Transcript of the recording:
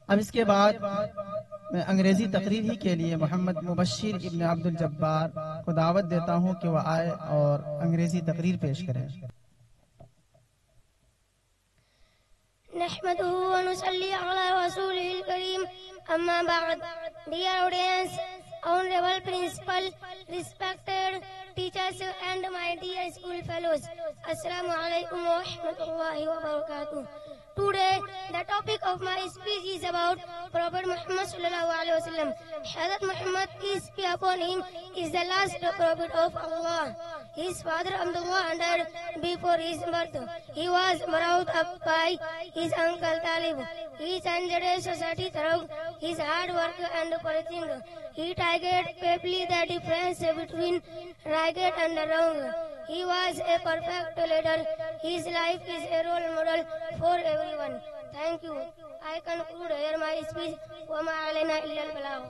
अब इसके बाद मैं अंग्रेजी तकरीर ही के लिए मोहम्मद मुबश्शिर इब्न अब्दुल जब्बार को दावत देता हूँ कि वह आए और अंग्रेजी तकरीर पेश करें। नहमदुहु व नुसल्ली अला रसूलिल करीम, अम्मा बाद। Dear audience, honourable principal, respected teachers and my dear school fellows, assalamu alaikum wa rahmatullahi wa barakatuh. Today the topic of my speech is about Prophet Muhammad sallallahu alaihi wasallam. Hazrat Muhammad, peace be upon him, is the last prophet of Allah. His father Abdullah died before his birth. He was brought up by his uncle Talib. He changed society through his hard work and preaching. He targeted painfully the difference between right and wrong. He was a perfect leader. His life is a role model for everyone. Thank you. I conclude here my speech. وَمَا عَلَيْنَا إِلَّا الْبَلَاغُ.